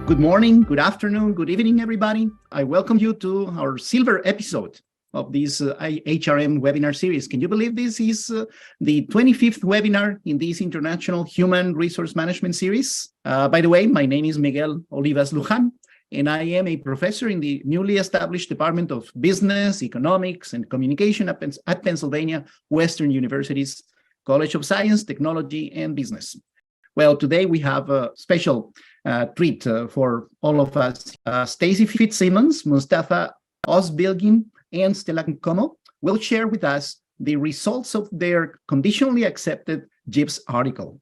Good morning, good afternoon, good evening, everybody. I welcome you to our silver episode of this IHRM Webinar Series. Can you believe this is the 25th webinar in this International Human Resource Management Series? By the way, my name is Miguel Olivas Luján, and I am a professor in the newly established Department of Business, Economics, and Communication at Pennsylvania Western University's College of Science, Technology, and Business. Well, today we have a special treat for all of us. Stacey Fitzsimmons, Mustafa Ozbilgin, and Stella Nkomo will share with us the results of their conditionally accepted JIBS article.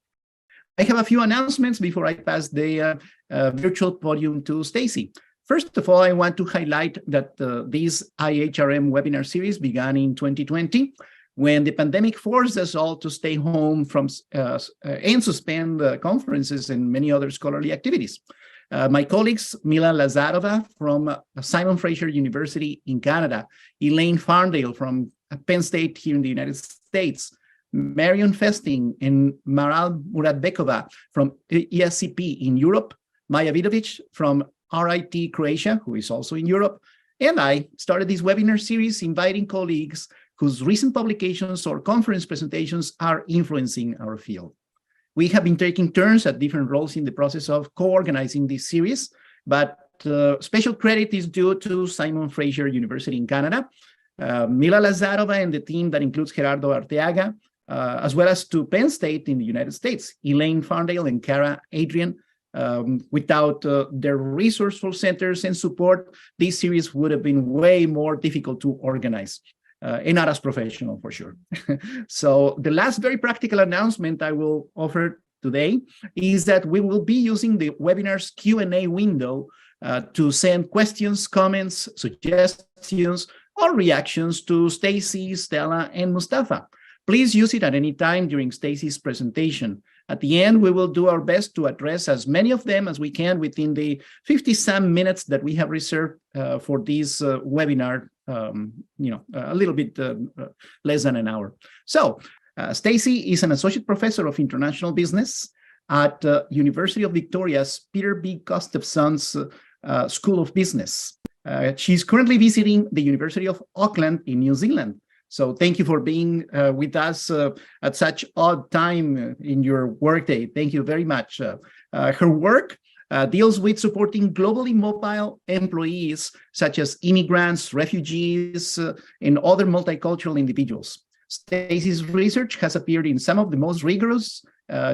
I have a few announcements before I pass the virtual podium to Stacey. First of all, I want to highlight that this IHRM webinar series began in 2020 when the pandemic forced us all to stay home from and suspend conferences and many other scholarly activities. My colleagues, Mila Lazarova from Simon Fraser University in Canada, Elaine Farndale from Penn State here in the United States, Marion Festing and Maral Muradbekova from ESCP in Europe, Maja Vidovic from RIT Croatia, who is also in Europe, and I started this webinar series inviting colleagues whose recent publications or conference presentations are influencing our field. We have been taking turns at different roles in the process of co-organizing this series, but special credit is due to Simon Fraser University in Canada, Mila Lazarova and the team that includes Gerardo Arteaga, as well as to Penn State in the United States, Elaine Farndale and Cara Adrian. Without their resourceful centers and support, this series would have been way more difficult to organize. And not as professional, for sure. So the last very practical announcement I will offer today is that we will be using the webinar's Q&A window to send questions, comments, suggestions, or reactions to Stacey, Stella, and Mustafa. Please use it at any time during Stacey's presentation. At the end, we will do our best to address as many of them as we can within the 50-some minutes that we have reserved for this webinar, a little bit less than an hour. So, Stacey is an associate professor of international business at University of Victoria's Peter B. Gustafson's School of Business. She's currently visiting the University of Auckland in New Zealand. So thank you for being with us at such odd time in your workday. Thank you very much. Her work deals with supporting globally mobile employees, such as immigrants, refugees, and other multicultural individuals. Stacey's research has appeared in some of the most rigorous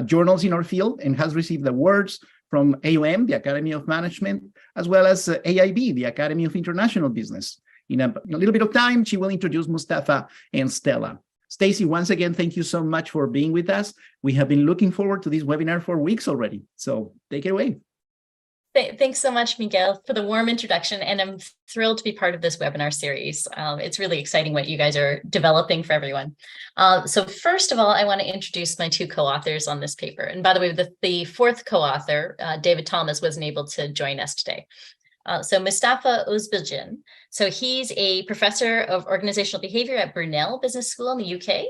journals in our field and has received awards from AOM, the Academy of Management, as well as AIB, the Academy of International Business. In a little bit of time, she will introduce Mustafa and Stella. Stacey, once again, thank you so much for being with us. We have been looking forward to this webinar for weeks already. So take it away. Thanks so much, Miguel, for the warm introduction. And I'm thrilled to be part of this webinar series. It's really exciting what you guys are developing for everyone. So first of all, I want to introduce my two co-authors on this paper. And by the way, the fourth co-author, David Thomas, wasn't able to join us today. So Mustafa Ozbilgin, so he's a professor of organizational behavior at Brunel Business School in the UK,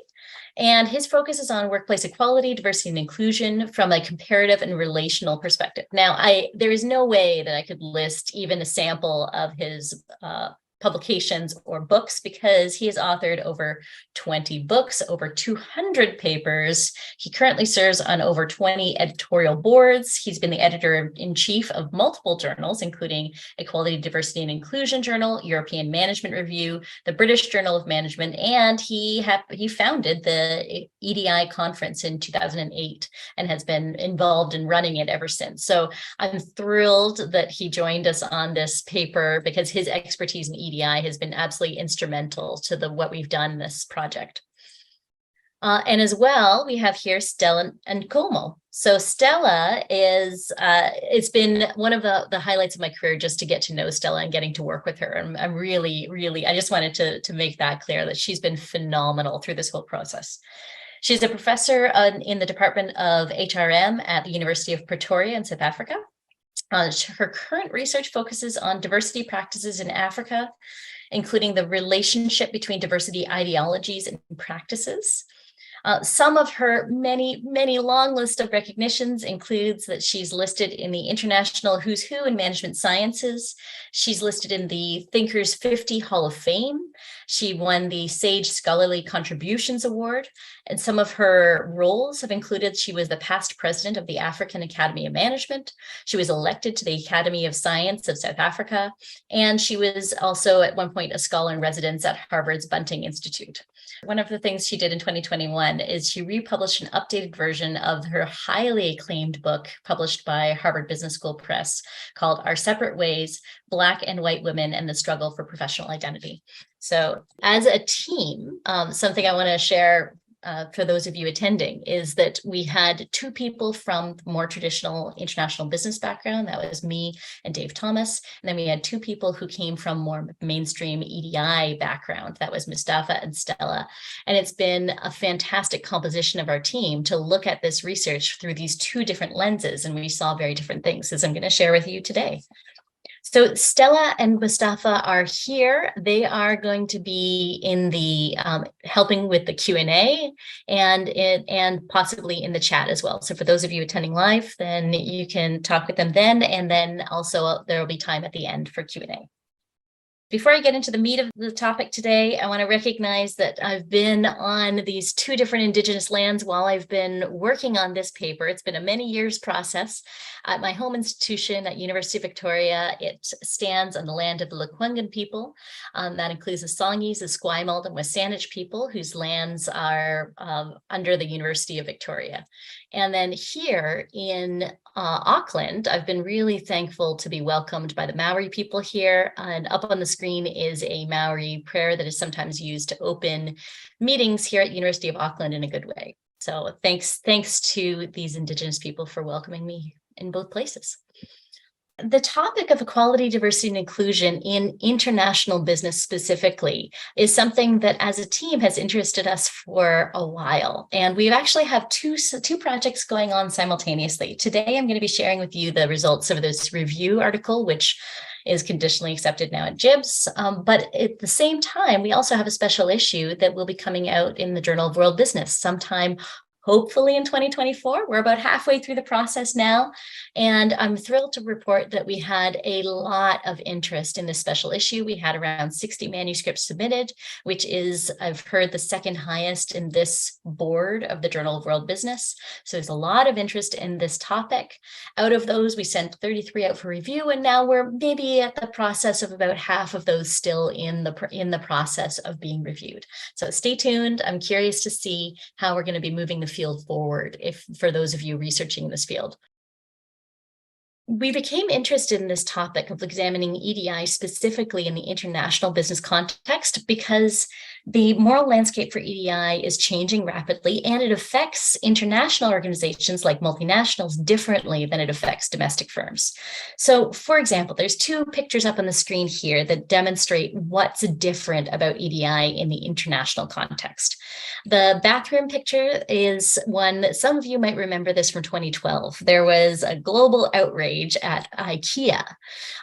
and his focus is on workplace equality, diversity, and inclusion from a comparative and relational perspective. Now, there is no way that I could list even a sample of his publications or books because he has authored over 20 books, over 200 papers. He currently serves on over 20 editorial boards. He's been the editor-in-chief of multiple journals, including Equality, Diversity, and Inclusion Journal, European Management Review, the British Journal of Management, and he founded the EDI conference in 2008 and has been involved in running it ever since. So I'm thrilled that he joined us on this paper because his expertise in EDI has been absolutely instrumental to what we've done in this project. And as well, we have here Stella Nkomo. So Stella is, it's been one of the highlights of my career just to get to know Stella and getting to work with her. And I'm really, I just wanted to make that clear that she's been phenomenal through this whole process. She's a professor in the Department of HRM at the University of Pretoria in South Africa. Her current research focuses on diversity practices in Africa, including the relationship between diversity ideologies and practices. Some of her many long list of recognitions includes that she's listed in the International Who's Who in Management Sciences. She's listed in the Thinkers 50 Hall of Fame. She won the Sage Scholarly Contributions Award. And some of her roles have included she was the past president of the African Academy of Management. She was elected to the Academy of Science of South Africa. And she was also at one point a scholar in residence at Harvard's Bunting Institute. One of the things she did in 2021 is she republished an updated version of her highly acclaimed book published by Harvard Business School Press called Our Separate Ways, Black and White Women and the Struggle for Professional Identity. So as a team, something I want to share for those of you attending is that we had two people from more traditional international business background. That was me and Dave Thomas. And then we had two people who came from more mainstream EDI background. That was Mustafa and Stella. And it's been a fantastic composition of our team to look at this research through these two different lenses. And we saw very different things, as I'm going to share with you today. So Stella and Mustafa are here. They are going to be in the helping with the Q&A and possibly in the chat as well. So for those of you attending live, then you can talk with them then, and then also there will be time at the end for Q&A. Before I get into the meat of the topic today, I want to recognize that I've been on these two different Indigenous lands while I've been working on this paper. It's been a many years process. At my home institution at University of Victoria, it stands on the land of the Lekwungen people. That includes the Songhees, the Esquimalt, and Wasanich people, whose lands are under the University of Victoria. And then here in Auckland, I've been really thankful to be welcomed by the Maori people here. And up on the screen is a Maori prayer that is sometimes used to open meetings here at University of Auckland in a good way. So thanks to these Indigenous people for welcoming me in both places. The topic of equality, diversity, and inclusion in international business specifically is something that as a team has interested us for a while. And we actually have two projects going on simultaneously. Today, I'm going to be sharing with you the results of this review article, which is conditionally accepted now at JIBS. But at the same time, we also have a special issue that will be coming out in the Journal of World Business sometime hopefully in 2024. We're about halfway through the process now. And I'm thrilled to report that we had a lot of interest in this special issue. We had around 60 manuscripts submitted, which is, I've heard, the second highest in this board of the Journal of World Business. So there's a lot of interest in this topic. Out of those, we sent 33 out for review, and now we're maybe at the process of about half of those still in the process of being reviewed. So stay tuned. I'm curious to see how we're going to be moving the field forward, for those of you researching this field. We became interested in this topic of examining EDI specifically in the international business context because the moral landscape for EDI is changing rapidly, and it affects international organizations like multinationals differently than it affects domestic firms. So, for example, there's two pictures up on the screen here that demonstrate what's different about EDI in the international context. The bathroom picture is one that some of you might remember this from 2012. There was a global outrage at IKEA.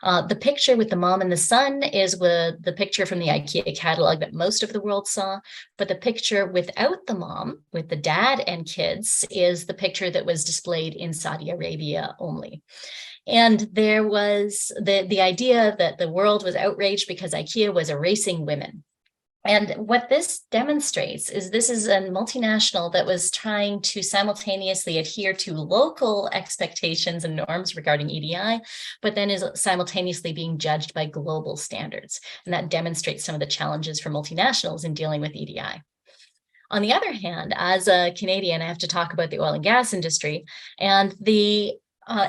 The picture with the mom and the son is the picture from the IKEA catalog that most of the world saw, but the picture without the mom, with the dad and kids, is the picture that was displayed in Saudi Arabia only. And there was the idea that the world was outraged because IKEA was erasing women. And what this demonstrates is this is a multinational that was trying to simultaneously adhere to local expectations and norms regarding EDI, but then is simultaneously being judged by global standards. And that demonstrates some of the challenges for multinationals in dealing with EDI. On the other hand, as a Canadian, I have to talk about the oil and gas industry, and the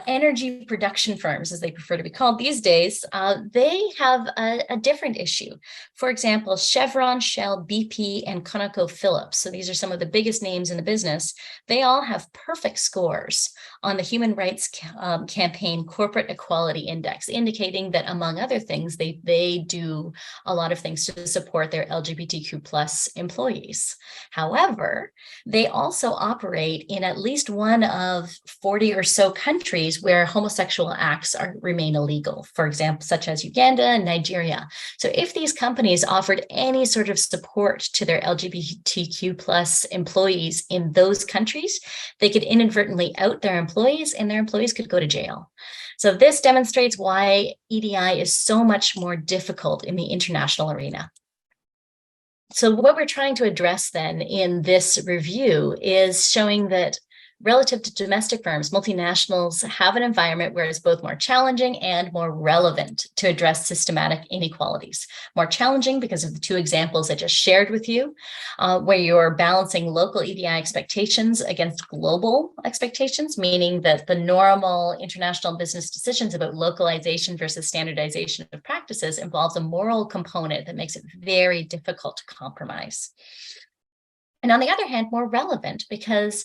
energy production firms, as they prefer to be called these days, they have a different issue. For example, Chevron, Shell, BP, and ConocoPhillips, so these are some of the biggest names in the business, they all have perfect scores on the Human Rights Campaign Corporate Equality Index, indicating that, among other things, they do a lot of things to support their LGBTQ plus employees. However, they also operate in at least one of 40 or so countries countries where homosexual acts remain illegal, for example, such as Uganda and Nigeria. So if these companies offered any sort of support to their LGBTQ plus employees in those countries, they could inadvertently out their employees and their employees could go to jail. So this demonstrates why EDI is so much more difficult in the international arena. So what we're trying to address then in this review is showing that relative to domestic firms, multinationals have an environment where it's both more challenging and more relevant to address systematic inequalities. More challenging because of the two examples I just shared with you, where you're balancing local EDI expectations against global expectations, meaning that the normal international business decisions about localization versus standardization of practices involves a moral component that makes it very difficult to compromise. And on the other hand, more relevant because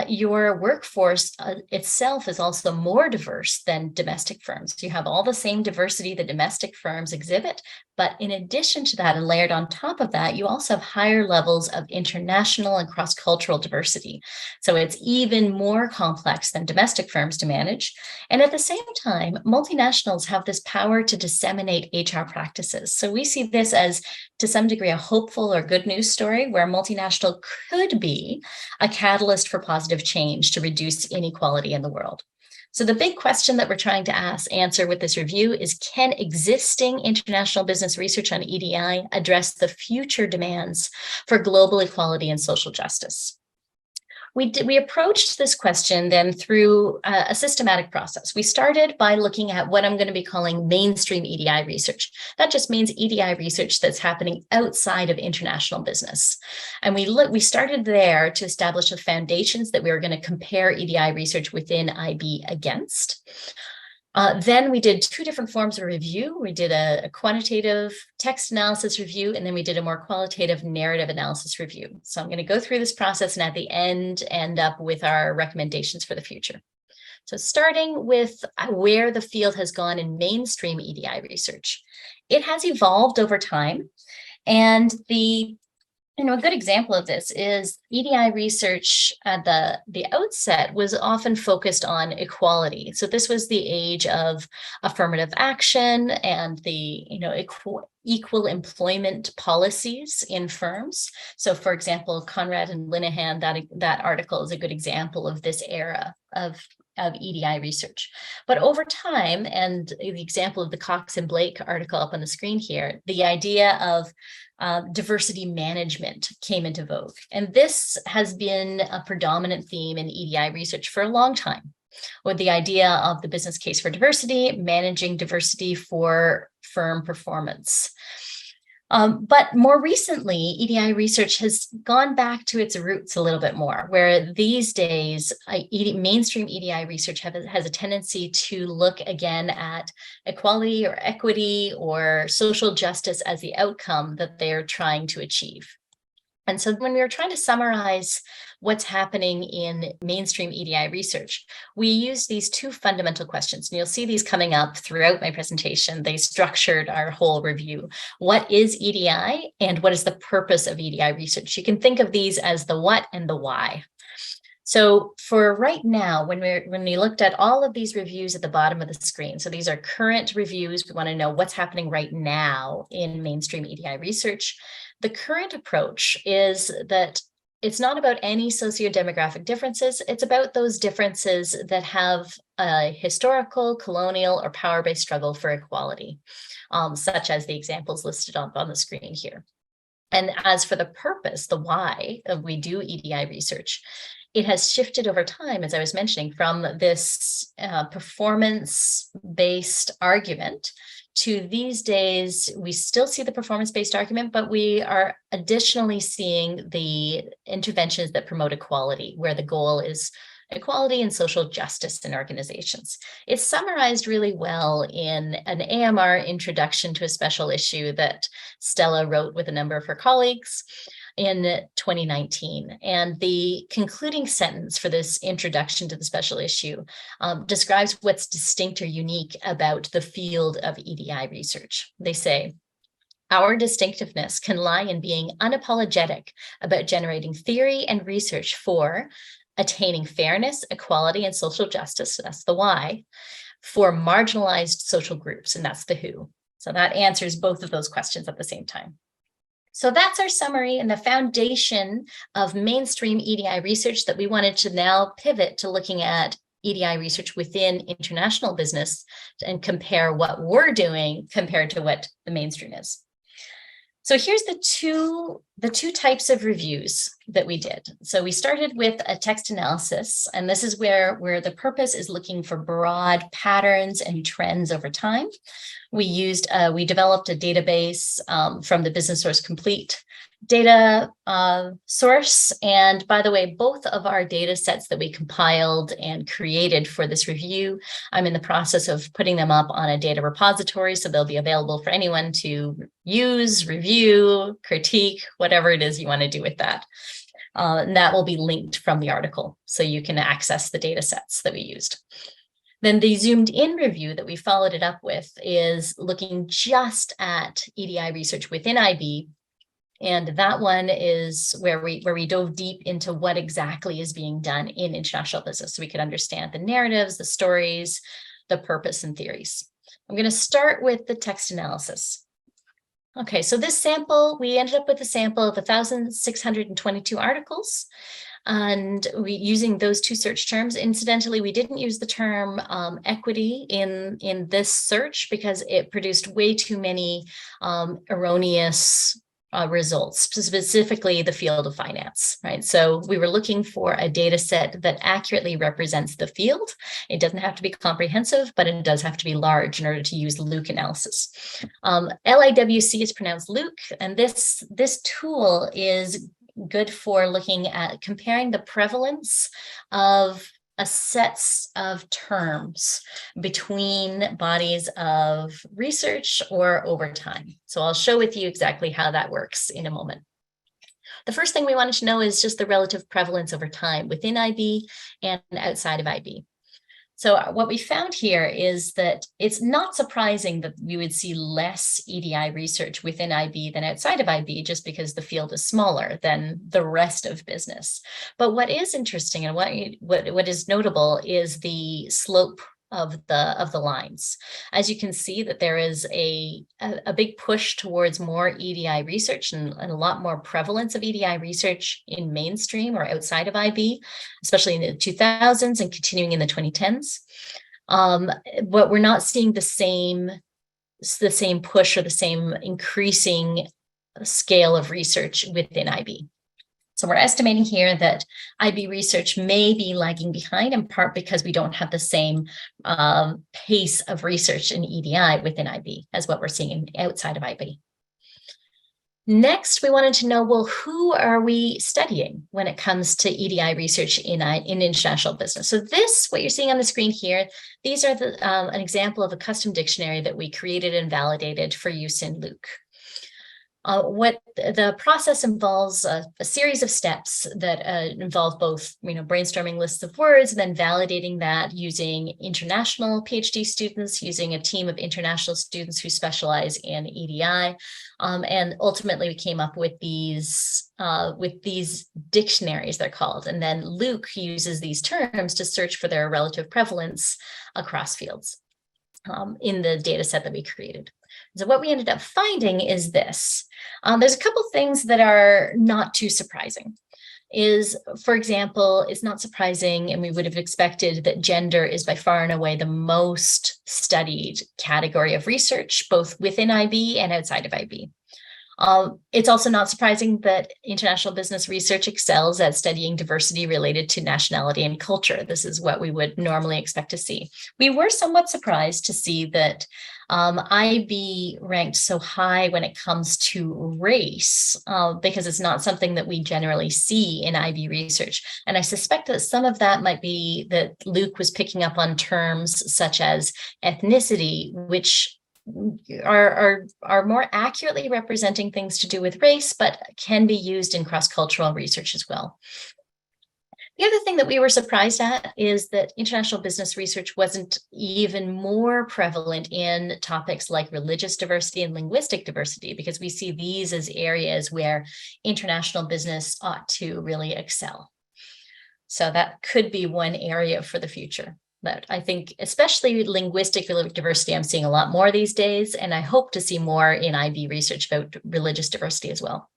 your workforce itself is also more diverse than domestic firms. You have all the same diversity that domestic firms exhibit, but in addition to that, and layered on top of that, you also have higher levels of international and cross-cultural diversity. So it's even more complex than domestic firms to manage. And at the same time, multinationals have this power to disseminate HR practices. So we see this as, to some degree, a hopeful or good news story where multinational could be a catalyst for positive change to reduce inequality in the world. So the big question that we're trying to answer with this review is, can existing international business research on EDI address the future demands for global equality and social justice? We approached this question then through a systematic process. We started by looking at what I'm going to be calling mainstream EDI research. That just means EDI research that's happening outside of international business. And we started there to establish the foundations that we were going to compare EDI research within IB against. Then we did two different forms of review. We did a quantitative text analysis review, and then we did a more qualitative narrative analysis review. So I'm going to go through this process and at the end up with our recommendations for the future. So starting with where the field has gone in mainstream EDI research. It has evolved over time, and a good example of this is EDI research at the outset was often focused on equality. So this was the age of affirmative action and the equal employment policies in firms. So for example, Conrad and Linehan, that article is a good example of this era of EDI research. But over time, and the example of the Cox and Blake article up on the screen here, the idea of diversity management came into vogue. And this has been a predominant theme in EDI research for a long time, with the idea of the business case for diversity, managing diversity for firm performance. But more recently, EDI research has gone back to its roots a little bit more, where these days, mainstream EDI research has a tendency to look again at equality or equity or social justice as the outcome that they're trying to achieve. And so when we were trying to summarize what's happening in mainstream EDI research, we used these two fundamental questions. And you'll see these coming up throughout my presentation. They structured our whole review. What is EDI and what is the purpose of EDI research? You can think of these as the what and the why. So for right now, when we looked at all of these reviews at the bottom of the screen, so these are current reviews. We want to know what's happening right now in mainstream EDI research. The current approach is that it's not about any socio-demographic differences. It's about those differences that have a historical, colonial, or power-based struggle for equality, such as the examples listed on the screen here. And as for the purpose, the why of we do EDI research, it has shifted over time, as I was mentioning, from this performance-based argument to these days, we still see the performance-based argument, but we are additionally seeing the interventions that promote equality, where the goal is equality and social justice in organizations. It's summarized really well in an AMR introduction to a special issue that Stella wrote with a number of her colleagues in 2019. And the concluding sentence for this introduction to the special issue describes what's distinct or unique about the field of EDI research. They say, our distinctiveness can lie in being unapologetic about generating theory and research for attaining fairness, equality, and social justice, that's the why, for marginalized social groups, and that's the who. So that answers both of those questions at the same time. So that's our summary and the foundation of mainstream EDI research that we wanted to now pivot to looking at EDI research within international business and compare what we're doing compared to what the mainstream is. So here's the two types of reviews that we did. So we started with a text analysis, and this is where the purpose is looking for broad patterns and trends over time. We developed a database from the Business Source Complete data source. And by the way, both of our data sets that we compiled and created for this review, I'm in the process of putting them up on a data repository, so they'll be available for anyone to use, review, critique, whatever it is you want to do with that. And that will be linked from the article, so you can access the data sets that we used. Then the zoomed in review that we followed it up with is looking just at EDI research within IB. And that one is where we dove deep into what exactly is being done in international business, so we could understand the narratives, the stories, the purpose, and theories. I'm going to start with the text analysis. Okay, so this sample, we ended up with a sample of 1,622 articles. And using those two search terms. Incidentally, we didn't use the term equity in this search because it produced way too many erroneous results, specifically the field of finance, right? So we were looking for a data set that accurately represents the field. It doesn't have to be comprehensive, but it does have to be large in order to use Luke analysis. LIWC is pronounced Luke, and this tool is good for looking at comparing the prevalence of sets of terms between bodies of research or over time. So I'll show with you exactly how that works in a moment. The first thing we wanted to know is just the relative prevalence over time within IB and outside of IB. So what we found here is that it's not surprising that we would see less EDI research within IB than outside of IB, just because the field is smaller than the rest of business. But what is interesting and what is notable is the slope of the lines. As you can see, that there is a big push towards more EDI research and a lot more prevalence of EDI research in mainstream or outside of IB, especially in the 2000s and continuing in the 2010s. But we're not seeing the same push or the same increasing scale of research within IB. So we're estimating here that IB research may be lagging behind, in part because we don't have the same pace of research in EDI within IB as what we're seeing outside of IB. Next, we wanted to know, well, who are we studying when it comes to EDI research in international business? So what you're seeing on the screen here, these are an example of a custom dictionary that we created and validated for use in Luke. What the process involves a series of steps that involve both, brainstorming lists of words and then validating that using international PhD students, using a team of international students who specialize in EDI, and ultimately we came up with these dictionaries, they're called, and then Luke uses these terms to search for their relative prevalence across fields in the data set that we created. So what we ended up finding is this. There's a couple things that are not too surprising. For example, it's not surprising, and we would have expected that gender is by far and away the most studied category of research, both within IB and outside of IB. It's also not surprising that international business research excels at studying diversity related to nationality and culture. This is what we would normally expect to see. We were somewhat surprised to see that IB ranked so high when it comes to race, because it's not something that we generally see in IB research. And I suspect that some of that might be that Luke was picking up on terms such as ethnicity, which are more accurately representing things to do with race, but can be used in cross-cultural research as well. The other thing that we were surprised at is that international business research wasn't even more prevalent in topics like religious diversity and linguistic diversity, because we see these as areas where international business ought to really excel. So that could be one area for the future that I think, especially linguistic diversity, I'm seeing a lot more these days, and I hope to see more in IB research about religious diversity as well.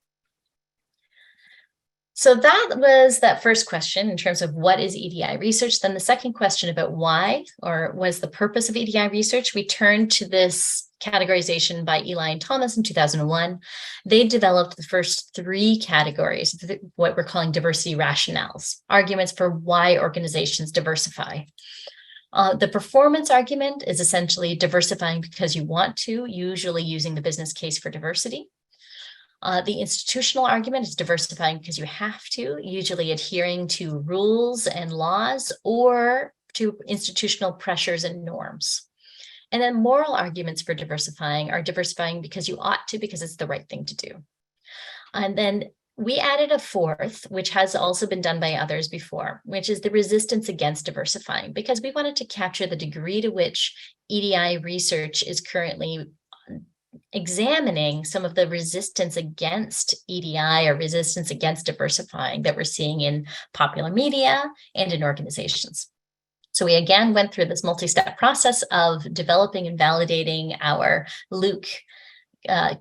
So that was that first question in terms of what is EDI research. Then the second question about why, or what is the purpose of EDI research? We turned to this categorization by Eli and Thomas in 2001. They developed the first three categories, what we're calling diversity rationales, arguments for why organizations diversify. The performance argument is essentially diversifying because you want to, usually using the business case for diversity. The institutional argument is diversifying because you have to, usually adhering to rules and laws or to institutional pressures and norms. And then moral arguments for diversifying are diversifying because you ought to, because it's the right thing to do. And then we added a fourth, which has also been done by others before, which is the resistance against diversifying, because we wanted to capture the degree to which EDI research is currently examining some of the resistance against EDI or resistance against diversifying that we're seeing in popular media and in organizations. So we again went through this multi-step process of developing and validating our Luke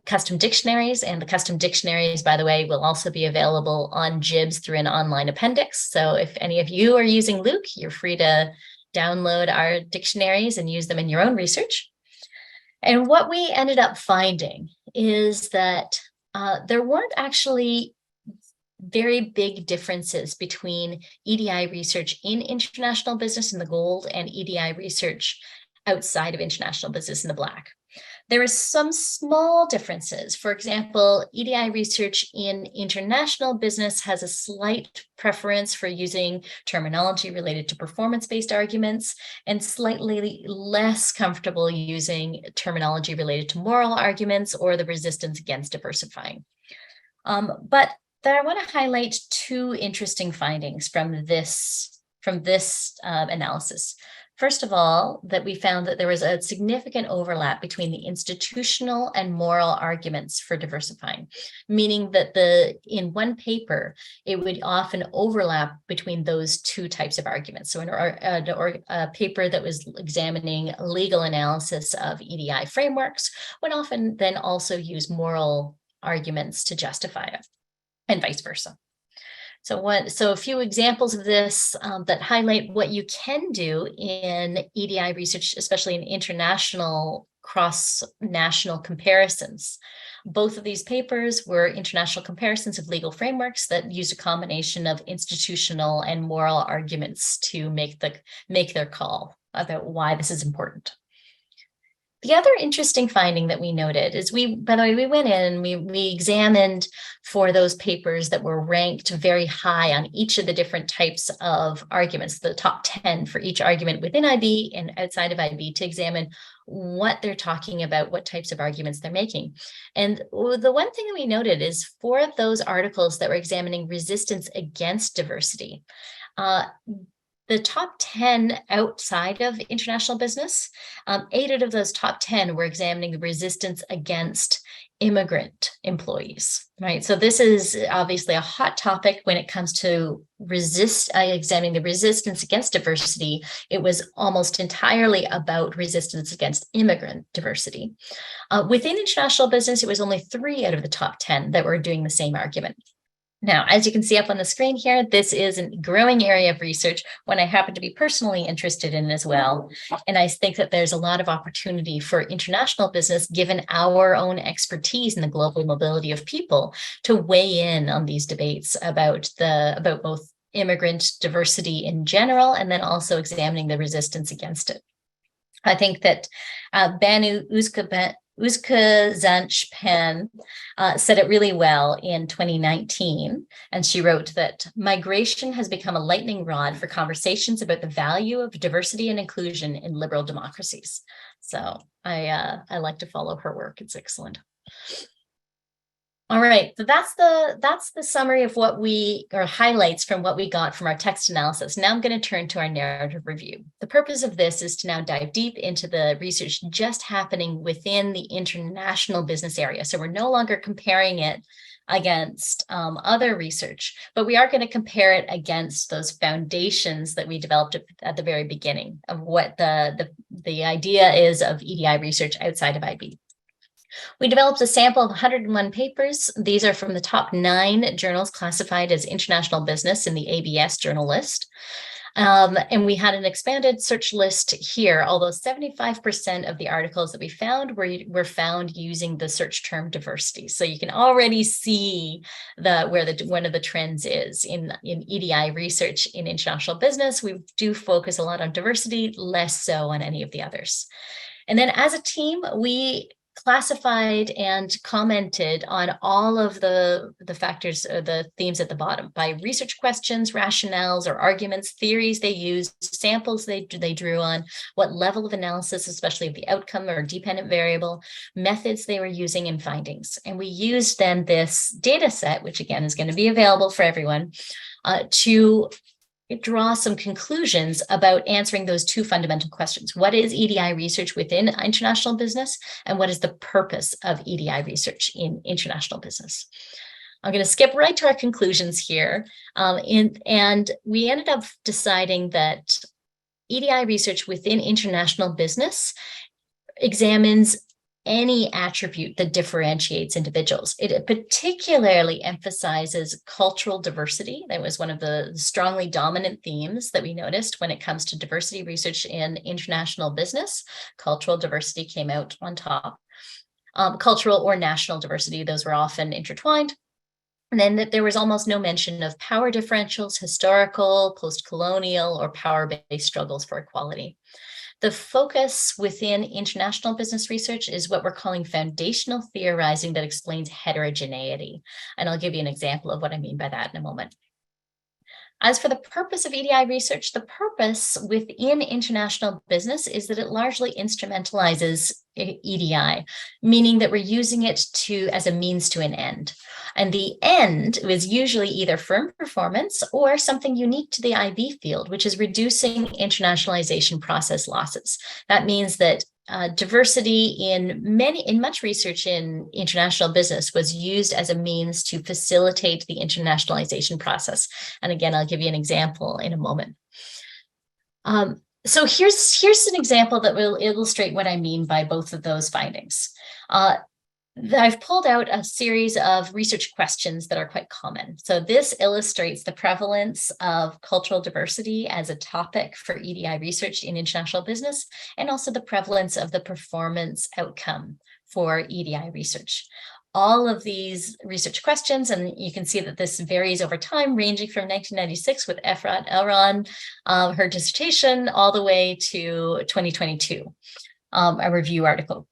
custom dictionaries, and the custom dictionaries, by the way, will also be available on JIBS through an online appendix. So if any of you are using Luke, you're free to download our dictionaries and use them in your own research. And what we ended up finding is that there weren't actually very big differences between EDI research in international business in the gold and EDI research outside of international business in the black. There are some small differences. For example, EDI research in international business has a slight preference for using terminology related to performance-based arguments and slightly less comfortable using terminology related to moral arguments or the resistance against diversifying. But I want to highlight two interesting findings from this analysis. First of all, that we found that there was a significant overlap between the institutional and moral arguments for diversifying, meaning that in one paper, it would often overlap between those two types of arguments. So in a paper that was examining legal analysis of EDI frameworks would often then also use moral arguments to justify it, and vice versa. So a few examples of this that highlight what you can do in EDI research, especially in international cross-national comparisons. Both of these papers were international comparisons of legal frameworks that used a combination of institutional and moral arguments to make their call about why this is important. The other interesting finding that we noted is we went in and we examined for those papers that were ranked very high on each of the different types of arguments, the top 10 for each argument within IB and outside of IB, to examine what they're talking about, what types of arguments they're making. And the one thing that we noted is for those articles that were examining resistance against diversity, the top 10 outside of international business, 8 out of those top 10 were examining the resistance against immigrant employees, right? So this is obviously a hot topic when it comes to examining the resistance against diversity. It was almost entirely about resistance against immigrant diversity. Within international business, it was only 3 out of the top 10 that were doing the same argument. Now, as you can see up on the screen here, this is a growing area of research, one I happen to be personally interested in as well. And I think that there's a lot of opportunity for international business, given our own expertise in the global mobility of people, to weigh in on these debates about both immigrant diversity in general, and then also examining the resistance against it. I think that Banu Uzkazanchpan said it really well in 2019, and she wrote that migration has become a lightning rod for conversations about the value of diversity and inclusion in liberal democracies. So I like to follow her work. It's excellent. All right, so that's the summary of highlights from what we got from our text analysis. Now I'm going to turn to our narrative review. The purpose of this is to now dive deep into the research just happening within the international business area. So we're no longer comparing it against other research, but we are going to compare it against those foundations that we developed at the very beginning of what the idea is of EDI research outside of IB. We developed a sample of 101 papers. These are from the top 9 journals classified as international business in the ABS journal list. And we had an expanded search list here, although 75% of the articles that we found were found using the search term diversity. So you can already see where one of the trends is in EDI research in international business. We do focus a lot on diversity, less so on any of the others. And then as a team, we classified and commented on all of the factors or the themes at the bottom by research questions, rationales or arguments, theories they used, samples they drew on, what level of analysis, especially of the outcome or dependent variable, methods they were using, and findings. And we used then this data set, which again is going to be available for everyone, to draw some conclusions about answering those 2 fundamental questions. What is EDI research within international business? And what is the purpose of EDI research in international business? I'm going to skip right to our conclusions here. And we ended up deciding that EDI research within international business examines any attribute that differentiates individuals. It particularly emphasizes cultural diversity. That was one of the strongly dominant themes that we noticed when it comes to diversity research in international business. Cultural diversity came out on top. Cultural or national diversity, those were often intertwined. And then there was almost no mention of power differentials, historical, post-colonial, or power-based struggles for equality. The focus within international business research is what we're calling foundational theorizing that explains heterogeneity. And I'll give you an example of what I mean by that in a moment. As for the purpose of EDI research, the purpose within international business is that it largely instrumentalizes EDI, meaning that we're using it as a means to an end. And the end was usually either firm performance or something unique to the IB field, which is reducing internationalization process losses. That means that diversity in much research in international business was used as a means to facilitate the internationalization process. And again, I'll give you an example in a moment. So here's an example that will illustrate what I mean by both of those findings. I've pulled out a series of research questions that are quite common. So this illustrates the prevalence of cultural diversity as a topic for EDI research in international business, and also the prevalence of the performance outcome for EDI research. All of these research questions, and you can see that this varies over time, ranging from 1996 with Efrat Elron, her dissertation, all the way to 2022, a review article.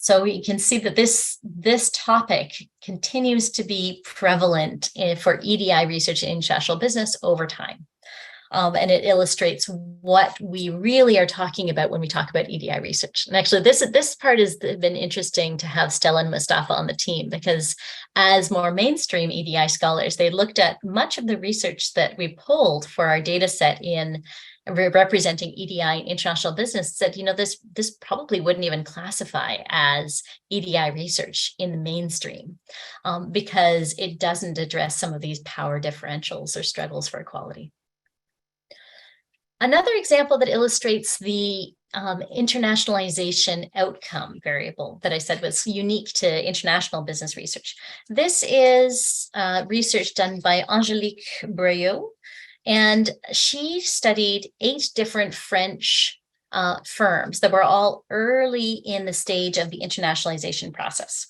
So we can see that this topic continues to be prevalent for EDI research in international business over time. And it illustrates what we really are talking about when we talk about EDI research. And actually, this part has been interesting to have Stella and Mustafa on the team, because as more mainstream EDI scholars, they looked at much of the research that we pulled for our data set in representing EDI in international business, said, this probably wouldn't even classify as EDI research in the mainstream, because it doesn't address some of these power differentials or struggles for equality. Another example that illustrates the internationalization outcome variable that I said was unique to international business research. This is research done by Angélique Breuillot, and she studied 8 different French firms that were all early in the stage of the internationalization process.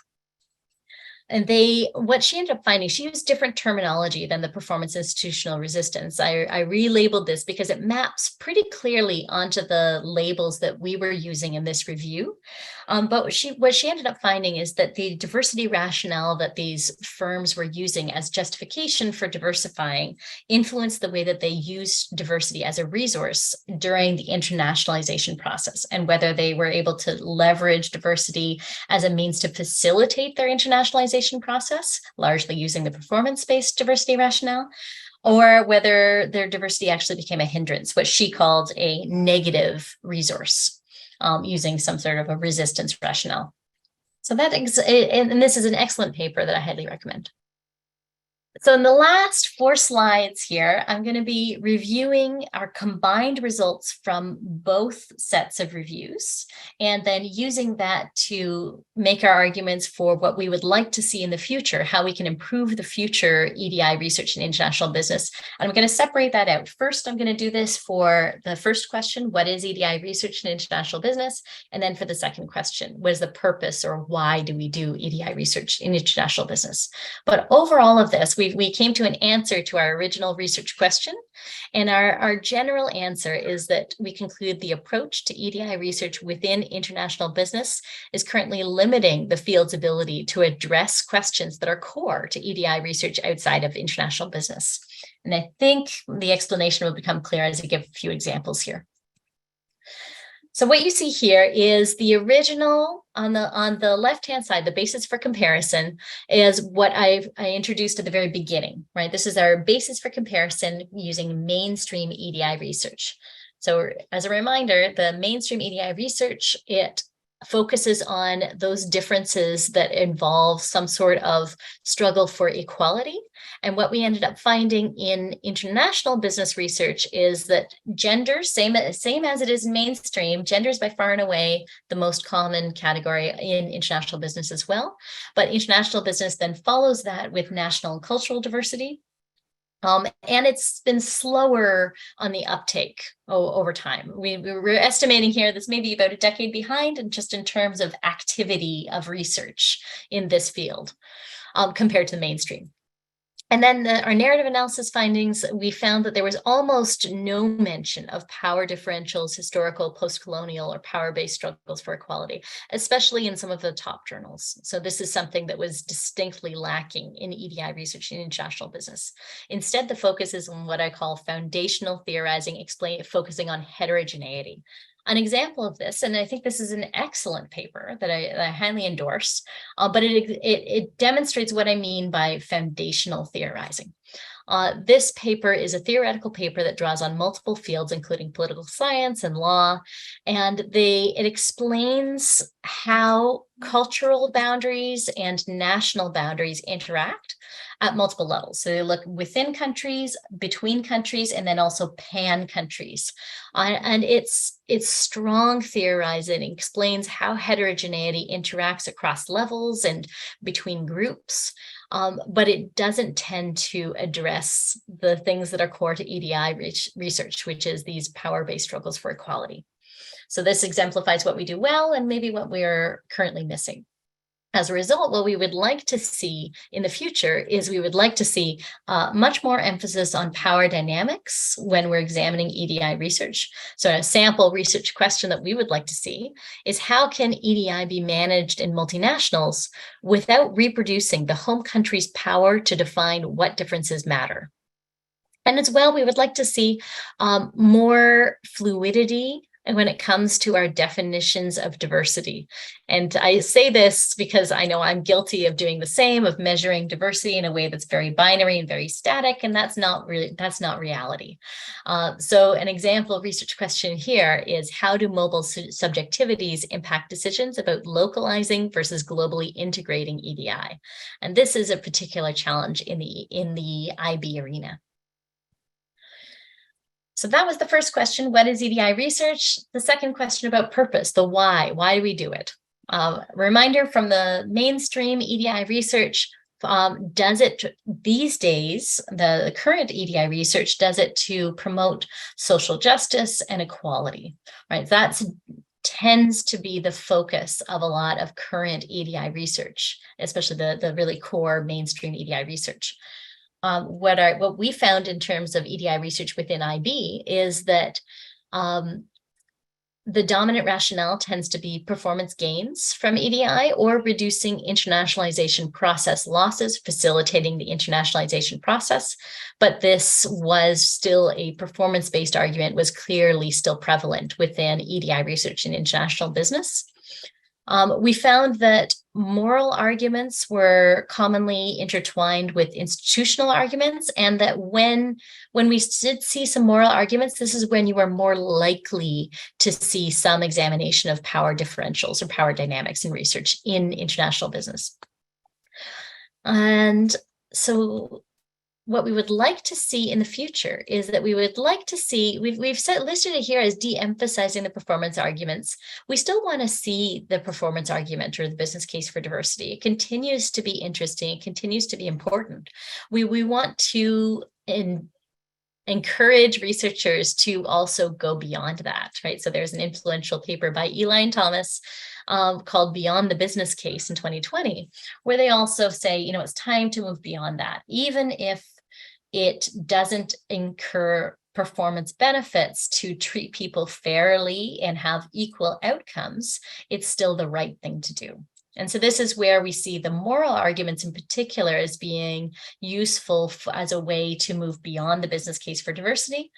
And what she ended up finding, she used different terminology than the performance institutional resistance. I relabeled this because it maps pretty clearly onto the labels that we were using in this review. But what she ended up finding is that the diversity rationale that these firms were using as justification for diversifying influenced the way that they used diversity as a resource during the internationalization process, and whether they were able to leverage diversity as a means to facilitate their internationalization process, largely using the performance-based diversity rationale, or whether their diversity actually became a hindrance, what she called a negative resource, using some sort of a resistance rationale. So and this is an excellent paper that I highly recommend. So in the last 4 slides here, I'm going to be reviewing our combined results from both sets of reviews, and then using that to make our arguments for what we would like to see in the future, how we can improve the future EDI research in international business. And I'm going to separate that out. First, I'm going to do this for the first question, what is EDI research in international business? And then for the second question, what is the purpose, or why do we do EDI research in international business? But over all of this, we came to an answer to our original research question. And our general answer is that we conclude the approach to EDI research within international business is currently limiting the field's ability to address questions that are core to EDI research outside of international business. And I think the explanation will become clear as I give a few examples here. So what you see here is the original on the left-hand side, the basis for comparison is what I introduced at the very beginning, right? This is our basis for comparison using mainstream EDI research. So as a reminder, the mainstream EDI research, it focuses on those differences that involve some sort of struggle for equality. And what we ended up finding in international business research is that gender, same as it is in mainstream, gender is by far and away the most common category in international business as well. But international business then follows that with national and cultural diversity. And it's been slower on the uptake over time. We're estimating here this may be about a decade behind, and just in terms of activity of research in this field compared to the mainstream. And then our narrative analysis findings, we found that there was almost no mention of power differentials, historical, post-colonial, or power-based struggles for equality, especially in some of the top journals. So this is something that was distinctly lacking in EDI research in international business. Instead, the focus is on what I call foundational theorizing, focusing on heterogeneity. An example of this, and I think this is an excellent paper that I highly endorse, but it demonstrates what I mean by foundational theorizing. This paper is a theoretical paper that draws on multiple fields, including political science and law, and it explains how cultural boundaries and national boundaries interact at multiple levels. So they look within countries, between countries, and then also pan countries. And it's strong theorizing. It explains how heterogeneity interacts across levels and between groups. But it doesn't tend to address the things that are core to EDI research, which is these power-based struggles for equality. So this exemplifies what we do well and maybe what we're currently missing. As a result, what we would like to see in the future is we would like to see much more emphasis on power dynamics when we're examining EDI research. So a sample research question that we would like to see is, how can EDI be managed in multinationals without reproducing the home country's power to define what differences matter? And as well, we would like to see more fluidity and when it comes to our definitions of diversity. And I say this because I know I'm guilty of doing the same, of measuring diversity in a way that's very binary and very static, and that's not reality. So an example research question here is, how do mobile subjectivities impact decisions about localizing versus globally integrating EDI? And this is a particular challenge in the IB arena. So that was the first question, what is EDI research? The second question about purpose, the why do we do it? Reminder from the mainstream EDI research, does it these days, the current EDI research, does it to promote social justice and equality, right? That tends to be the focus of a lot of current EDI research, especially the really core mainstream EDI research. What we found in terms of EDI research within IB is that the dominant rationale tends to be performance gains from EDI or reducing internationalization process losses, facilitating the internationalization process. But this was still a performance-based argument, was clearly still prevalent within EDI research in international business. We found that moral arguments were commonly intertwined with institutional arguments, and that when we did see some moral arguments, this is when you were more likely to see some examination of power differentials or power dynamics in research in international business. And so what we would like to see in the future is that we would like to see, we've listed it here as de-emphasizing the performance arguments. We still want to see the performance argument or the business case for diversity. It continues to be interesting. It continues to be important. We want to encourage researchers to also go beyond that, right? So there's an influential paper by Eli and Thomas called Beyond the Business Case in 2020, where they also say, it's time to move beyond that. Even if it doesn't incur performance benefits to treat people fairly and have equal outcomes, it's still the right thing to do. And so this is where we see the moral arguments in particular as being useful as a way to move beyond the business case for diversity.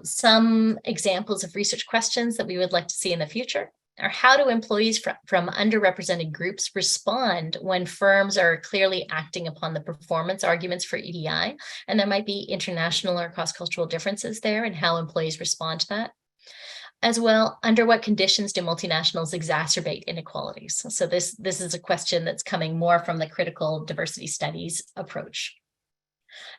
Some examples of research questions that we would like to see in the future are: how do employees from underrepresented groups respond when firms are clearly acting upon the performance arguments for EDI? And there might be international or cross-cultural differences there in how employees respond to that. As well, under what conditions do multinationals exacerbate inequalities? So this is a question that's coming more from the critical diversity studies approach.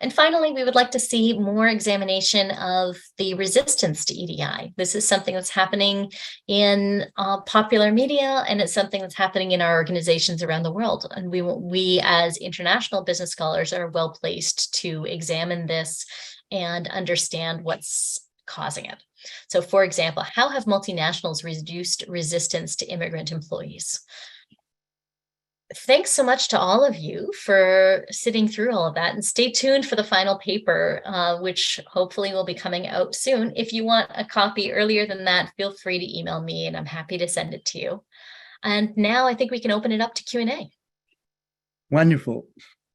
And finally, we would like to see more examination of the resistance to EDI. This is something that's happening in popular media, and it's something that's happening in our organizations around the world. And we as international business scholars are well placed to examine this and understand what's causing it. So, for example, how have multinationals reduced resistance to immigrant employees? Thanks so much to all of you for sitting through all of that, and stay tuned for the final paper, which hopefully will be coming out soon. If you want a copy earlier than that, feel free to email me and I'm happy to send it to you. And now I think we can open it up to Q&A. Wonderful.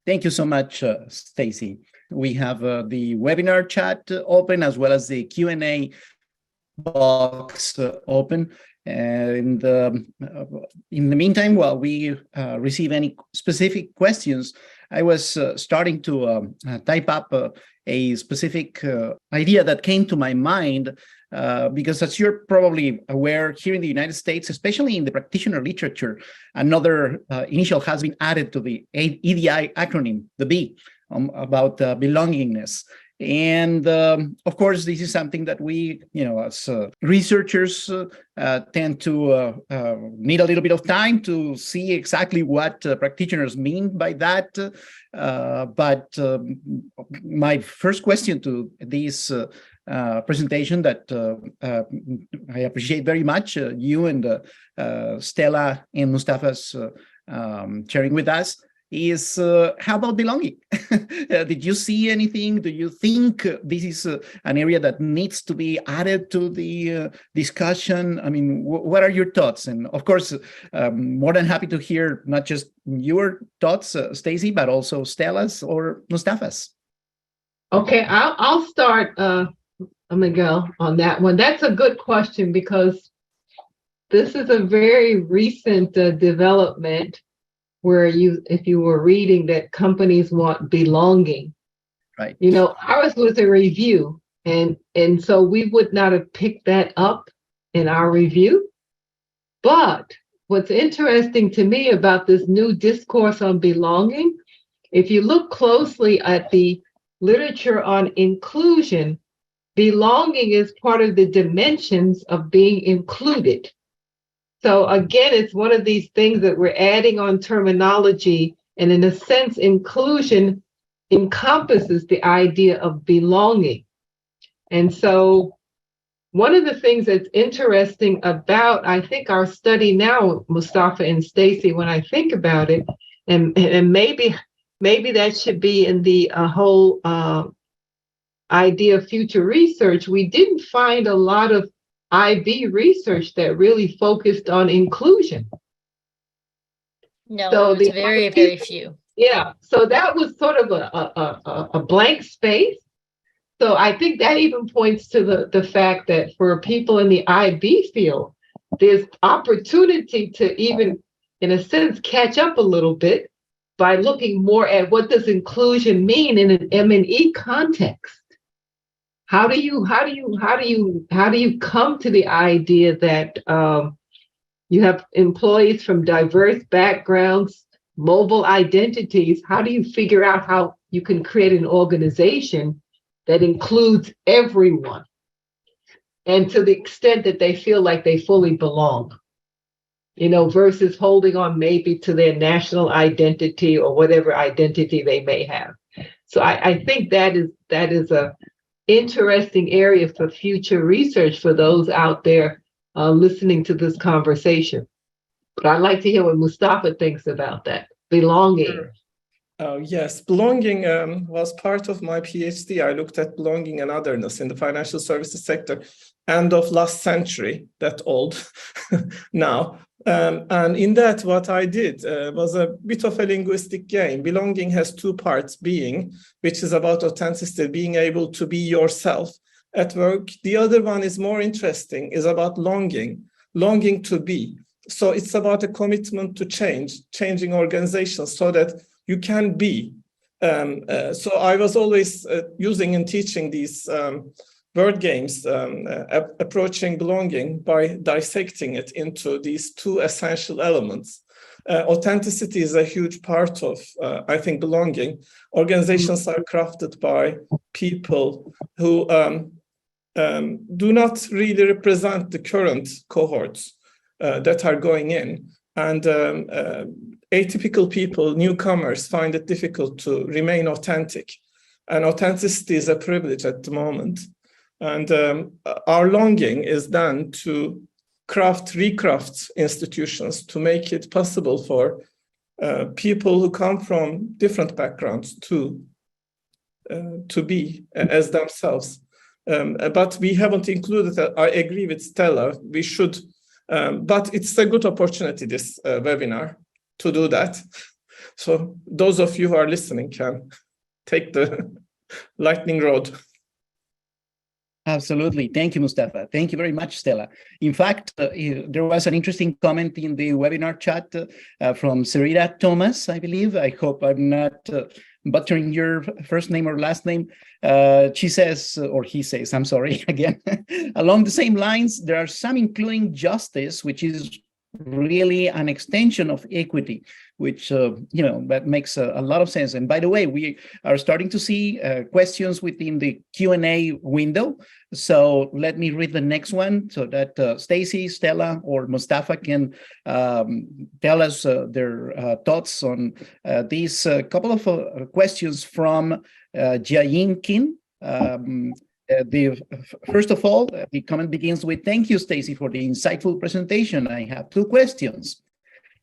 Thank you so much, Stacey. We have the webinar chat open as well as the Q&A box open. And in the meantime, while we receive any specific questions, I was starting to type up a specific idea that came to my mind because, as you're probably aware, here in the United States, especially in the practitioner literature, another initial has been added to the EDI acronym, the B, about belongingness. And of course, this is something that we, as researchers tend to need a little bit of time to see exactly what practitioners mean by that. But my first question to this presentation that I appreciate very much, you and Stella and Mustafa's sharing with us, is how about belonging? Did you see anything? Do you think this is an area that needs to be added to the discussion? I mean, what are your thoughts? And of course, more than happy to hear not just your thoughts, Stacey, but also Stella's or Mustafa's. Okay, I'll start, Miguel, on that one. That's a good question because this is a very recent development where if you were reading that companies want belonging, right? Ours was a review, and so we would not have picked that up in our review. But what's interesting to me about this new discourse on belonging, if you look closely at the literature on inclusion, belonging is part of the dimensions of being included. So again, it's one of these things that we're adding on terminology, and in a sense, inclusion encompasses the idea of belonging. And so one of the things that's interesting about, I think, our study now, Mustafa and Stacey, when I think about it, and maybe that should be in the whole idea of future research, we didn't find a lot of IB research that really focused on inclusion. No, so it's very, very few. Yeah, so that was sort of a blank space. So I think that even points to the fact that for people in the IB field, there's opportunity to even, in a sense, catch up a little bit by looking more at what does inclusion mean in an M&E context. How do you come to the idea that you have employees from diverse backgrounds, mobile identities? How do you figure out how you can create an organization that includes everyone, and to the extent that they feel like they fully belong, versus holding on maybe to their national identity or whatever identity they may have. So I think that is a interesting area for future research for those out there listening to this conversation. But I'd like to hear what Mustafa thinks about that, belonging. Yes, belonging was part of my PhD. I looked at belonging and otherness in the financial services sector, end of last century, that old now. And in that, what I did was a bit of a linguistic game. Belonging has two parts: being, which is about authenticity, being able to be yourself at work. The other one is more interesting, is about longing to be. So it's about a commitment to changing organizations so that you can be. So I was always using and teaching these word games, approaching belonging by dissecting it into these two essential elements. Authenticity is a huge part of, I think, belonging. Organizations are crafted by people who do not really represent the current cohorts that are going in. And atypical people, newcomers, find it difficult to remain authentic. And authenticity is a privilege at the moment. And our longing is then to recraft institutions to make it possible for people who come from different backgrounds to be as themselves. But we haven't included, I agree with Stella, we should, but it's a good opportunity, this webinar, to do that. So those of you who are listening can take the lightning road. Absolutely. Thank you, Mustafa. Thank you very much, Stella. In fact, there was an interesting comment in the webinar chat from Sarita Thomas, I believe. I hope I'm not butchering your first name or last name. She says, or he says, I'm sorry, again, along the same lines, there are some including justice, which is really an extension of equity, which, that makes a lot of sense. And by the way, we are starting to see questions within the Q&A window. So let me read the next one so that Stacey, Stella, or Mustafa can tell us their thoughts on these couple of questions from Jiayin Kin. First of all, the comment begins with, thank you, Stacey, for the insightful presentation. I have two questions.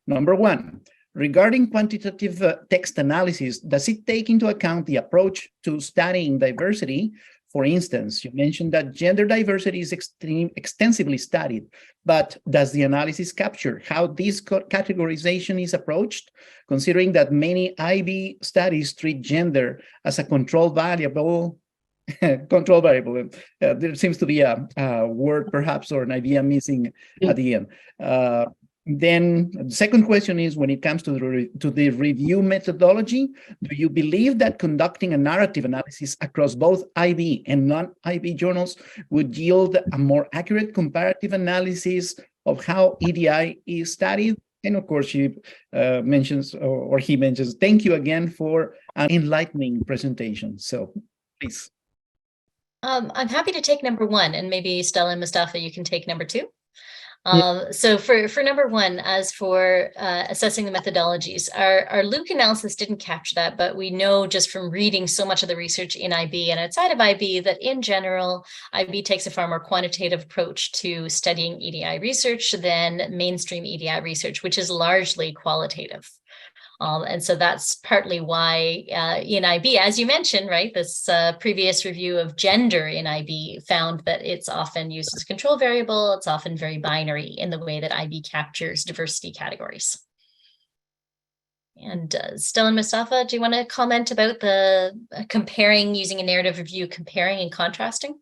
Number one, regarding quantitative text analysis, does it take into account the approach to studying diversity? For instance, you mentioned that gender diversity is extensively studied, but does the analysis capture how this categorization is approached, considering that many IB studies treat gender as a control variable? There seems to be a word perhaps or an idea missing at the end. Then the second question is, when it comes to the review methodology, do you believe that conducting a narrative analysis across both IB and non-IB journals would yield a more accurate comparative analysis of how EDI is studied? And of course, she mentions, or he mentions, thank you again for an enlightening presentation. So please. I'm happy to take number one, and maybe Stella and Mustafa, you can take number two. Yeah. So for number one, as for assessing the methodologies, our Luke analysis didn't capture that, but we know just from reading so much of the research in IB and outside of IB that in general, IB takes a far more quantitative approach to studying EDI research than mainstream EDI research, which is largely qualitative. And so that's partly why in IB, as you mentioned, right, this previous review of gender in IB found that it's often used as a control variable. It's often very binary in the way that IB captures diversity categories. And Stella and Mustafa, do you want to comment about the comparing, using a narrative review, comparing and contrasting?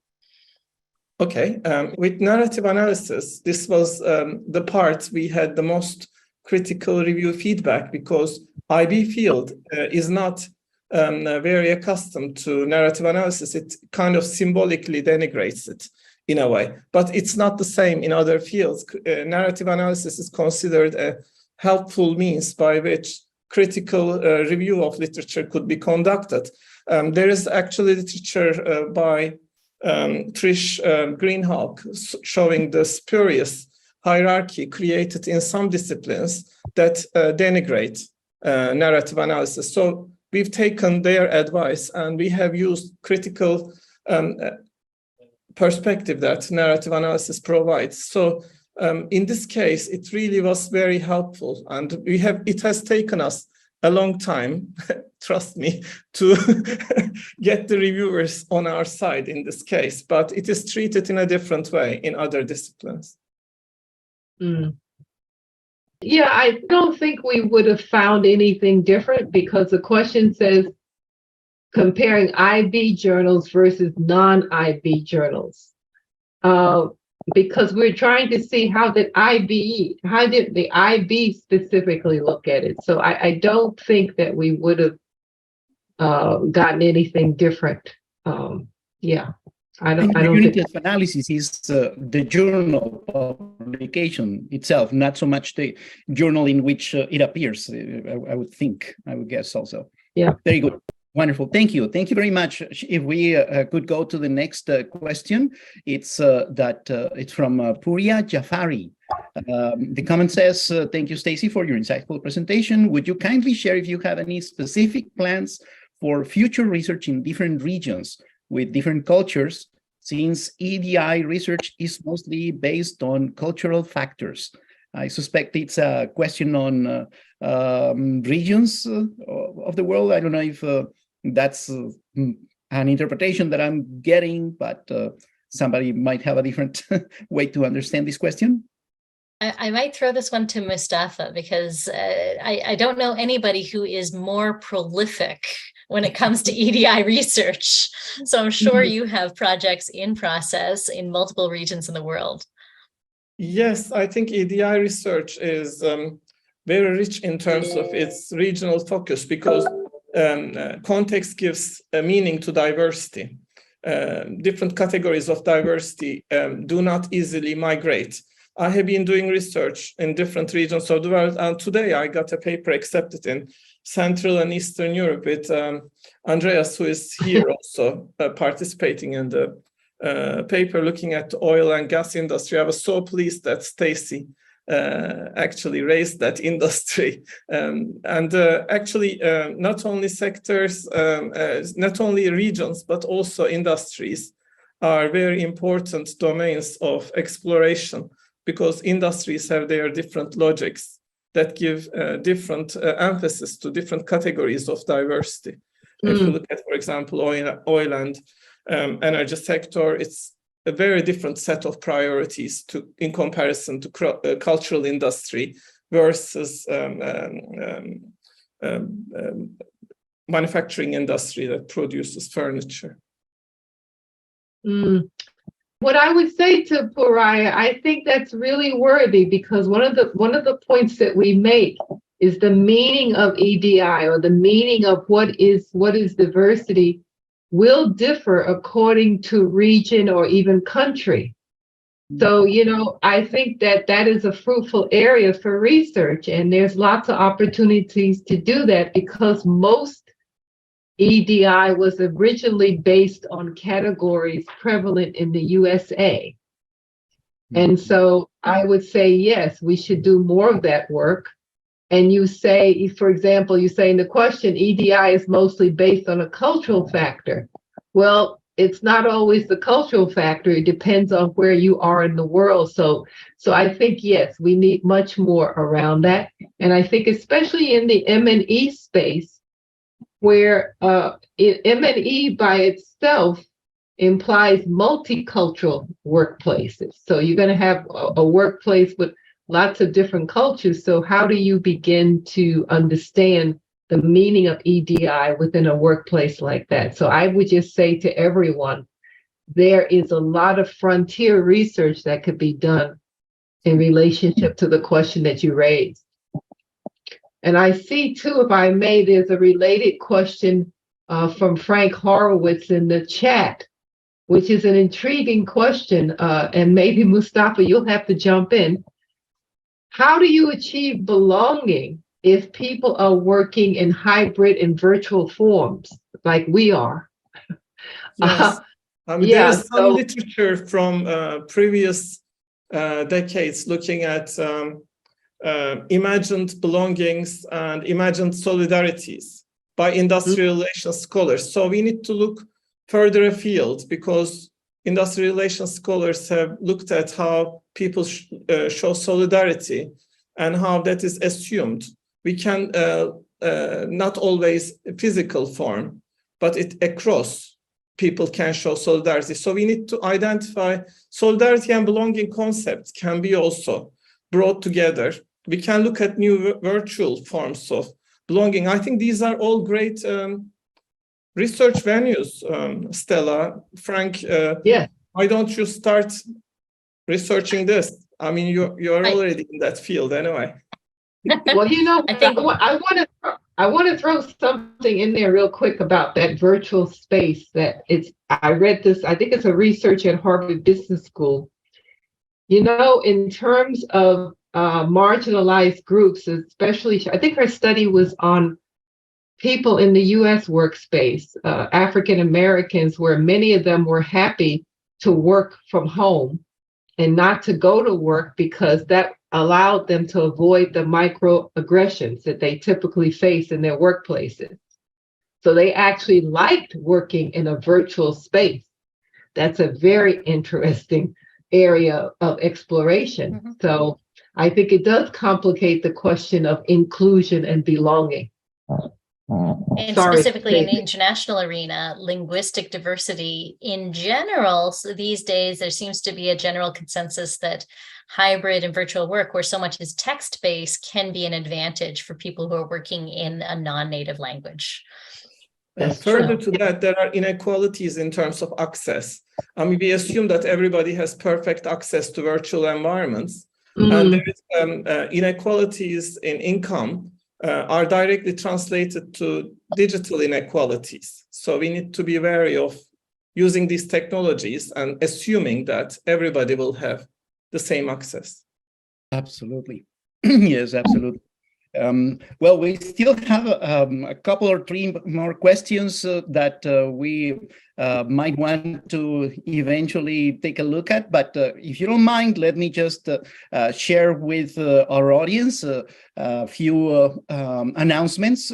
Okay, with narrative analysis, this was the part we had the most critical review feedback, because IB field is not very accustomed to narrative analysis. It kind of symbolically denigrates it in a way, but it's not the same in other fields. Narrative analysis is considered a helpful means by which critical review of literature could be conducted. There is actually literature by Trish Greenhalgh showing the spurious hierarchy created in some disciplines that denigrate narrative analysis. So we've taken their advice and we have used critical perspective that narrative analysis provides. So in this case, it really was very helpful, and it has taken us a long time, trust me, to get the reviewers on our side in this case, but it is treated in a different way in other disciplines. Yeah, I don't think we would have found anything different, because the question says comparing IB journals versus non-IB journals. Because we're trying to see how did the IB specifically look at it. So I don't think that we would have gotten anything different. Yeah, I don't the think. unit of analysis is the journal publication itself, not so much the journal in which it appears. I would guess also. Yeah. Very good. Wonderful. Thank you. Thank you very much. If we could go to the next question, it's from Puria Jafari. The comment says, thank you, Stacey, for your insightful presentation. Would you kindly share if you have any specific plans for future research in different regions with different cultures, since EDI research is mostly based on cultural factors? I suspect it's a question on regions of the world. I don't know if that's an interpretation that I'm getting, but somebody might have a different way to understand this question. I might throw this one to Mustafa, because I don't know anybody who is more prolific when it comes to EDI research. So I'm sure you have projects in process in multiple regions in the world. Yes, I think EDI research is very rich in terms of its regional focus, because context gives a meaning to diversity. Different categories of diversity do not easily migrate. I have been doing research in different regions of the world, and today I got a paper accepted in Central and Eastern Europe with Andreas, who is here also participating in the paper looking at the oil and gas industry. I was so pleased that Stacey actually raised that industry. Actually, not only sectors, not only regions, but also industries are very important domains of exploration, because industries have their different logics that give different emphasis to different categories of diversity. If you look at, for example, oil and energy sector, it's a very different set of priorities in comparison to cultural industry versus manufacturing industry that produces furniture. What I would say to Puraya, I think that's really worthy, because one of the points that we make is the meaning of EDI, or the meaning of what is diversity, will differ according to region or even country. So, I think that is a fruitful area for research, and there's lots of opportunities to do that, because most EDI was originally based on categories prevalent in the USA. And so I would say, yes, we should do more of that work. And you say, for example, you say in the question, EDI is mostly based on a cultural factor. Well, it's not always the cultural factor. It depends on where you are in the world. So I think, yes, we need much more around that. And I think especially in the MNE space, where MNE by itself implies multicultural workplaces. So you're going to have a workplace with lots of different cultures. So how do you begin to understand the meaning of EDI within a workplace like that? So I would just say to everyone, there is a lot of frontier research that could be done in relationship to the question that you raised. And I see too, if I may, there's a related question from Frank Horowitz in the chat, which is an intriguing question. And maybe Mustafa, you'll have to jump in. How do you achieve belonging if people are working in hybrid and virtual forms like we are. Yes. There Yeah, is some literature from previous decades looking at imagined belongings and imagined solidarities by industrial relations scholars. So we need to look further afield, because industrial relations scholars have looked at how people show solidarity and how that is assumed. We can not always physical form, but it across people can show solidarity. So we need to identify solidarity and belonging concepts can be also brought together. We can look at new virtual forms of belonging. I think these are all great research venues, Stella. Frank, why don't you start researching this? I mean, you're already in that field anyway. Well, you know, I think I want to throw something in there real quick about that virtual space. I read this, I think it's a research at Harvard Business School. You know, in terms of marginalized groups, especially, I think her study was on people in the US workspace, African Americans, where many of them were happy to work from home and not to go to work because that allowed them to avoid the microaggressions that they typically face in their workplaces. So they actually liked working in a virtual space. That's a very interesting area of exploration. Mm-hmm. So I think it does complicate the question of inclusion and belonging. And specifically in the international arena, linguistic diversity in general. So these days, there seems to be a general consensus that hybrid and virtual work, where so much is text-based, can be an advantage for people who are working in a non-native language. Further to that, there are inequalities in terms of access. I mean, we assume that everybody has perfect access to virtual environments, and there is inequalities in income are directly translated to digital inequalities. So we need to be wary of using these technologies and assuming that everybody will have the same access. Absolutely. Yes, absolutely. Well, we still have a couple or three more questions that we might want to eventually take a look at. But if you don't mind, let me just share with our audience a few announcements.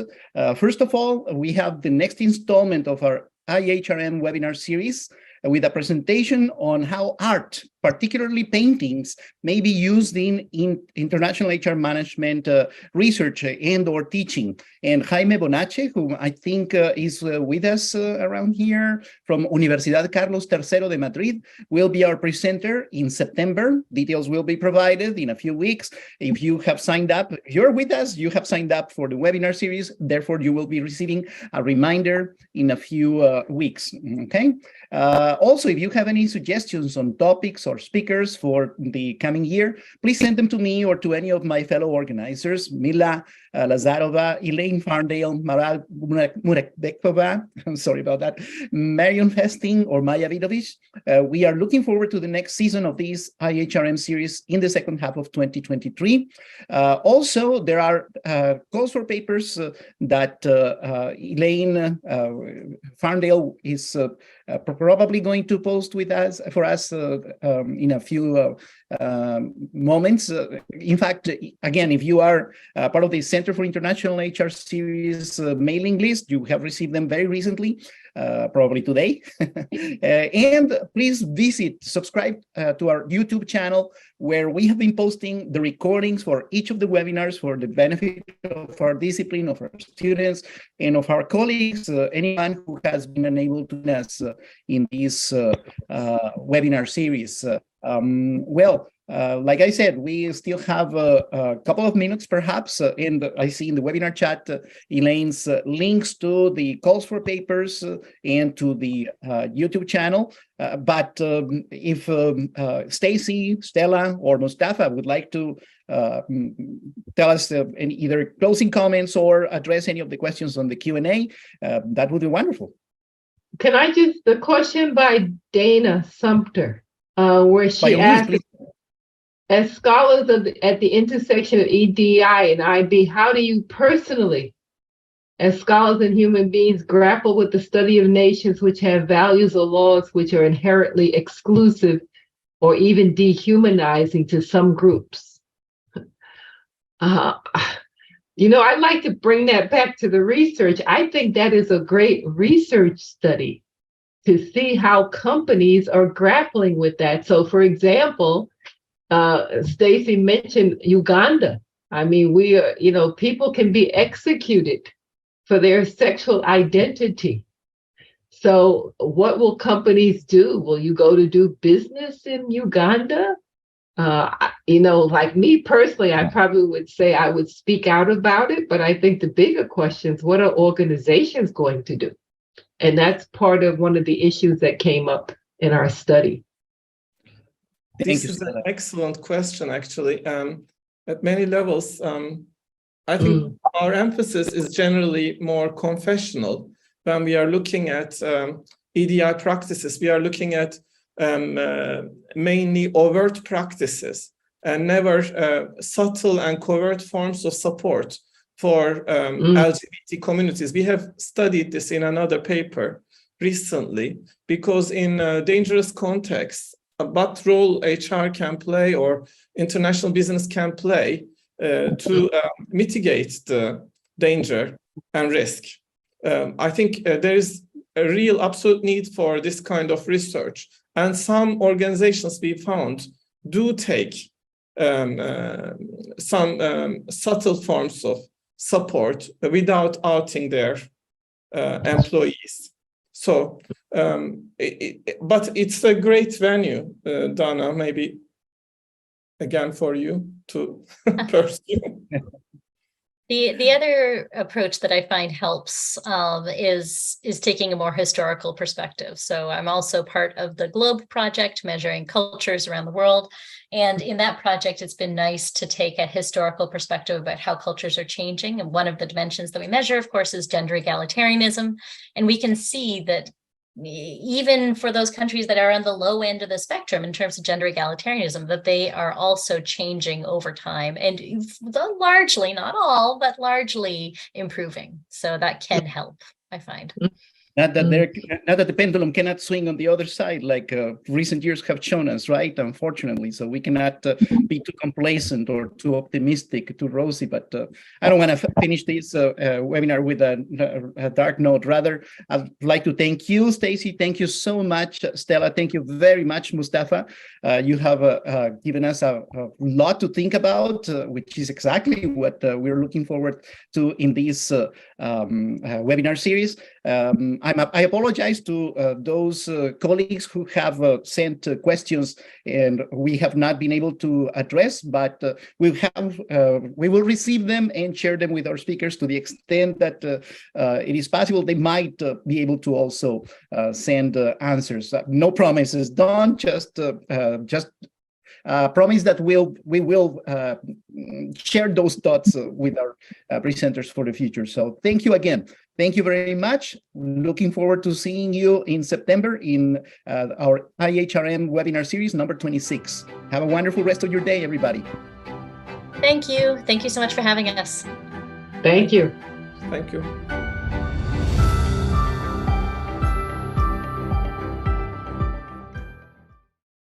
First of all, we have the next installment of our IHRM Webinar Series with a presentation on how art, particularly paintings, may be used in international HR management research and or teaching. And Jaime Bonache, who I think is with us around here from Universidad Carlos III de Madrid, will be our presenter in September. Details will be provided in a few weeks. If you have signed up, if you're with us, you have signed up for the webinar series. Therefore, you will be receiving a reminder in a few weeks, okay? Also, if you have any suggestions on topics or speakers for the coming year, please send them to me or to any of my fellow organizers, Mila Lazarova, Elaine Farndale, Maral Murekbekova, I'm sorry about that, Marion Festing, or Maya Vidovich. We are looking forward to the next season of this IHRM series in the second half of 2023. Also, there are calls for papers that Elaine Farndale is probably going to post with us for us in a few moments. In fact, again, if you are part of the Center for International HR series mailing list, you have received them very recently, probably today. And please subscribe to our YouTube channel, where we have been posting the recordings for each of the webinars for the benefit of our discipline, of our students, and of our colleagues, anyone who has been unable to join us in this webinar series. Like I said, we still have a couple of minutes, perhaps, and I see in the webinar chat Elaine's links to the calls for papers and to the YouTube channel. But if Stacey, Stella, or Mustafa would like to tell us any either closing comments or address any of the questions on the Q&A, that would be wonderful. Can I the question by Dana Sumter, where she asked, as scholars at the intersection of EDI and IB, how do you personally, as scholars and human beings, grapple with the study of nations which have values or laws which are inherently exclusive or even dehumanizing to some groups? I'd like to bring that back to the research. I think that is a great research study to see how companies are grappling with that. So, for example, Stacey mentioned Uganda. I mean, people can be executed for their sexual identity. So what will companies do? Will you go to do business in Uganda? Like me personally, I probably would say I would speak out about it, but I think the bigger question is, what are organizations going to do? And that's part of one of the issues that came up in our study. This is an excellent question, actually. At many levels, I think our emphasis is generally more confessional. When we are looking at EDI practices, we are looking at mainly overt practices and never subtle and covert forms of support for LGBT communities. We have studied this in another paper recently, because in dangerous contexts, what role HR can play or international business can play to mitigate the danger and risk. I think there is a real absolute need for this kind of research. And some organizations we found do take some subtle forms of support without outing their employees. So, but it's a great venue, Dana, maybe again for you to pursue. The other approach that I find helps is taking a more historical perspective. So I'm also part of the GLOBE project, measuring cultures around the world. And in that project, it's been nice to take a historical perspective about how cultures are changing. And one of the dimensions that we measure, of course, is gender egalitarianism. And we can see that even for those countries that are on the low end of the spectrum in terms of gender egalitarianism, that they are also changing over time, and largely, not all, but largely improving. So that can help, I find. Not that the pendulum cannot swing on the other side, like recent years have shown us, right? Unfortunately, so we cannot be too complacent or too optimistic, too rosy. But I don't want to finish this webinar with a dark note. Rather, I'd like to thank you, Stacey. Thank you so much, Stella. Thank you very much, Mustafa. You have given us a lot to think about, which is exactly what we're looking forward to in this webinar series. I apologize to those colleagues who have sent questions and we have not been able to address, but we will receive them and share them with our speakers to the extent that it is possible. They might be able to also send answers. No promises done, just promise that we will share those thoughts with our presenters for the future. So thank you again. Thank you very much. Looking forward to seeing you in September in our IHRM Webinar Series number 26. Have a wonderful rest of your day, everybody. Thank you. Thank you so much for having us. Thank you. Thank you.